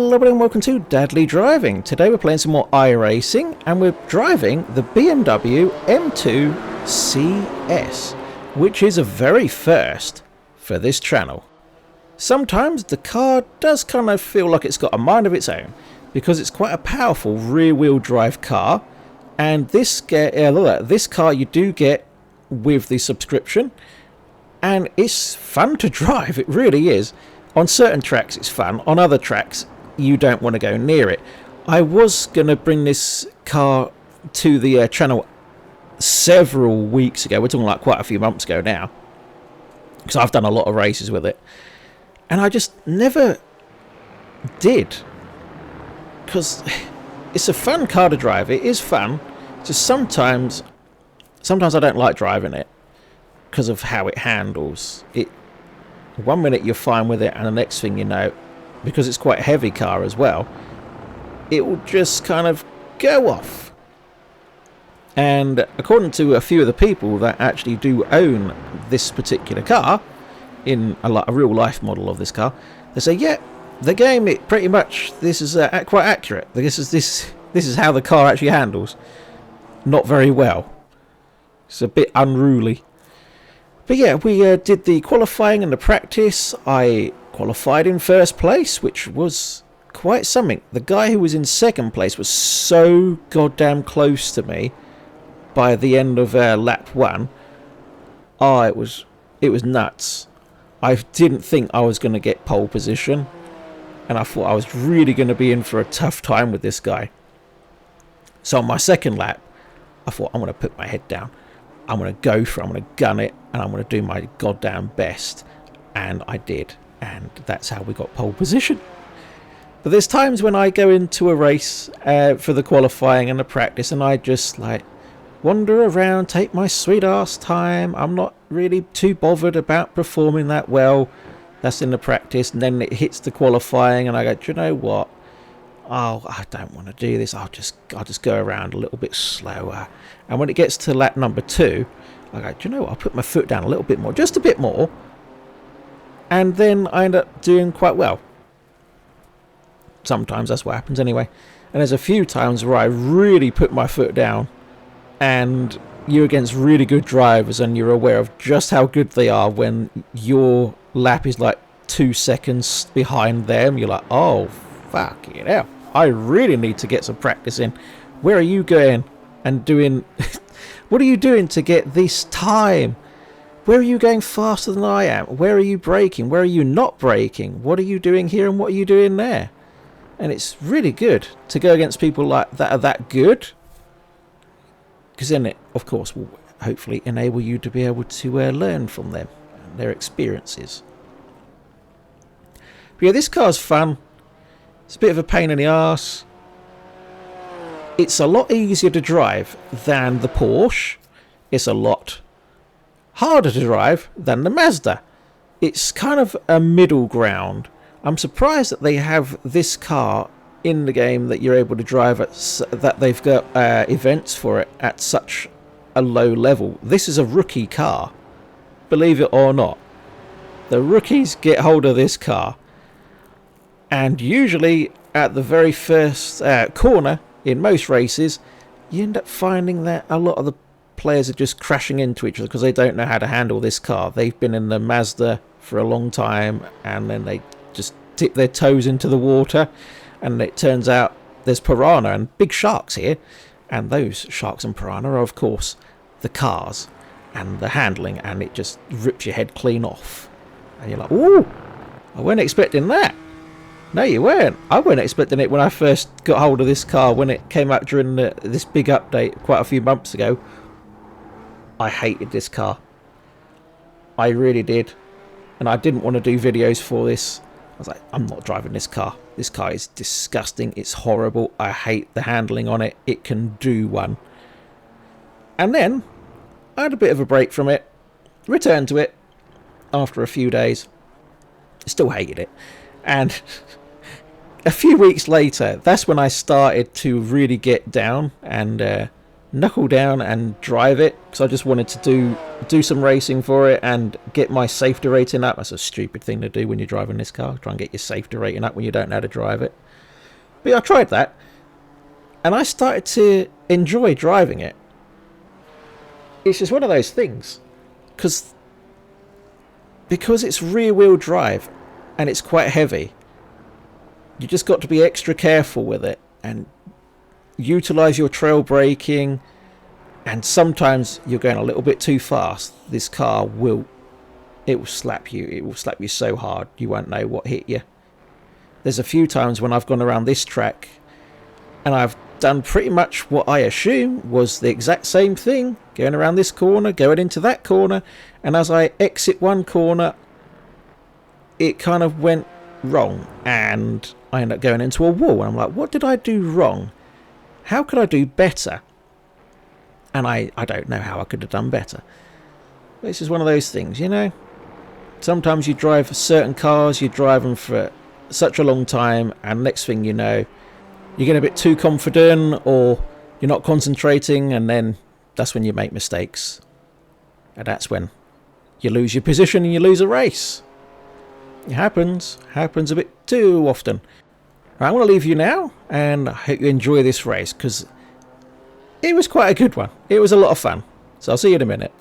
Hello and welcome to Dadly Driving. Today we're playing some more iRacing and we're driving the BMW M2 CS, which is a very first for this channel. Sometimes the car does kind of feel like it's got a mind of its own because it's quite a powerful rear-wheel drive car, and this car you do get with the subscription, and it's fun to drive. It really is. On certain tracks it's fun, on other tracks you don't want to go near it. I was going to bring this car to the channel several weeks ago. We're talking like quite a few months ago now, because I've done a lot of races with it, and I just never did, because it's a fun car to drive. It is fun, just sometimes I don't like driving it because of how it handles it. One minute you're fine with it, and the next thing you know, because it's quite a heavy car as well, it will just kind of go off. And according to a few of the people that actually do own this particular car, in a real life model of this car, they say, yeah, the game, it pretty much, this is quite accurate. This is how the car actually handles. Not very well. It's a bit unruly. But yeah, we did the qualifying and the practice. I qualified in first place, which was quite something. The guy who was in second place was so goddamn close to me by the end of lap one. Oh, it was nuts. I didn't think I was going to get pole position, and I thought I was really going to be in for a tough time with this guy. So on my second lap, I thought, I'm going to put my head down. I'm going to go for it, I'm going to gun it, and I'm going to do my goddamn best. And I did. And that's how we got pole position. But there's times when I go into a race for the qualifying and the practice, and I just like wander around, take my sweet ass time. I'm not really too bothered about performing that well. That's in the practice. And then it hits the qualifying, and I go, do you know what? Oh, I don't want to do this. I'll just go around a little bit slower. And when it gets to lap number 2, I go, do you know what? I'll put my foot down a little bit more, just a bit more. And then I end up doing quite well. Sometimes that's what happens anyway. And there's a few times where I really put my foot down, and you're against really good drivers, and you're aware of just how good they are when your lap is like 2 seconds behind them. You're like, oh, fuck it out. I really need to get some practice in. Where are you going and doing? What are you doing to get this time? Where are you going faster than I am? Where are you braking? Where are you not braking? What are you doing here and what are you doing there? And it's really good to go against people like that are that good, because then it, of course, will hopefully enable you to be able to learn from them and their experiences. But yeah, this car's fun. It's a bit of a pain in the arse. It's a lot easier to drive than the Porsche. It's a lot harder to drive than the Mazda. It's kind of a middle ground. I'm surprised that they have this car in the game that you're able to drive at, that they've got events for it at such a low level. This is a rookie car, believe it or not. The rookies get hold of this car. And usually at the very first corner in most races, you end up finding that a lot of the players are just crashing into each other because they don't know how to handle this car. They've been in the Mazda for a long time, and then they just tip their toes into the water, and it turns out there's piranha and big sharks here, and those sharks and piranha are, of course, the cars and the handling, and it just rips your head clean off. And you're like, ooh, I wasn't expecting that. No, you weren't. I wasn't expecting it when I first got hold of this car, when it came out during this big update quite a few months ago. I hated this car. I really did. And I didn't want to do videos for this. I was like, I'm not driving this car. This car is disgusting. It's horrible. I hate the handling on it. It can do one. And then I had a bit of a break from it. Returned to it after a few days. Still hated it. And a few weeks later, that's when I started to really get down and knuckle down and drive it, because I just wanted to do some racing for it and get my safety rating up. That's a stupid thing to do when you're driving this car, try and get your safety rating up when you don't know how to drive it. But yeah, I tried that, and I started to enjoy driving it. It's just one of those things, because it's rear wheel drive and it's quite heavy. You just got to be extra careful with it and utilize your trail braking. And sometimes you're going a little bit too fast. This car will slap you. It will slap you so hard you won't know what hit you. There's a few times when I've gone around this track and I've done pretty much what I assume was the exact same thing, going around this corner, going into that corner, and as I exit one corner, it kind of went wrong and I end up going into a wall, and I'm like, what did I do wrong? How could I do better? And I don't know how I could have done better. This is one of those things, you know. Sometimes you drive certain cars, you drive them for such a long time, and next thing you know, you get a bit too confident or you're not concentrating, and then that's when you make mistakes. And that's when you lose your position and you lose a race. It happens a bit too often. Right, I want to leave you now, and I hope you enjoy this race, because it was quite a good one. It was a lot of fun. So I'll see you in a minute.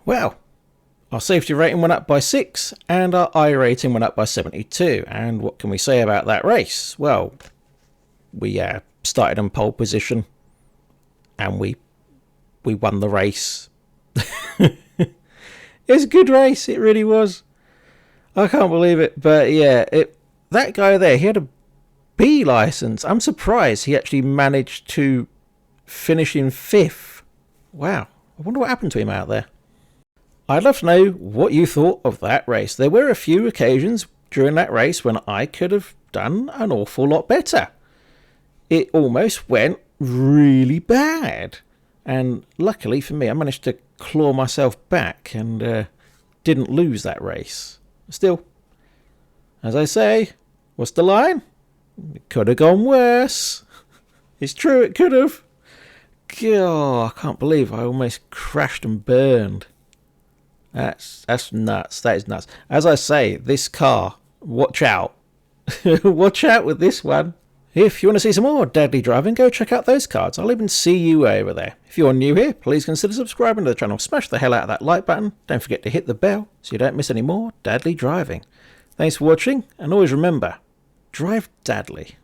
Well, our safety rating went up by 6 and our I rating went up by 72. And what can we say about that race? Well, we started in pole position and we won the race. It was a good race, it really was. I can't believe it, but yeah, that guy there, he had a B license. I'm surprised he actually managed to finish in 5th. Wow, I wonder what happened to him out there. I'd love to know what you thought of that race. There were a few occasions during that race when I could have done an awful lot better. It almost went really bad. And luckily for me, I managed to claw myself back and didn't lose that race. Still, as I say, what's the line? It could have gone worse. It's true, it could have. God, I can't believe I almost crashed and burned. That's nuts. That is nuts. As I say, this car, watch out. Watch out with this one. If you want to see some more deadly driving, go check out those cards. I'll even see you over there. If you're new here, please consider subscribing to the channel. Smash the hell out of that like button. Don't forget to hit the bell so you don't miss any more deadly driving. Thanks for watching, and always remember, drive deadly.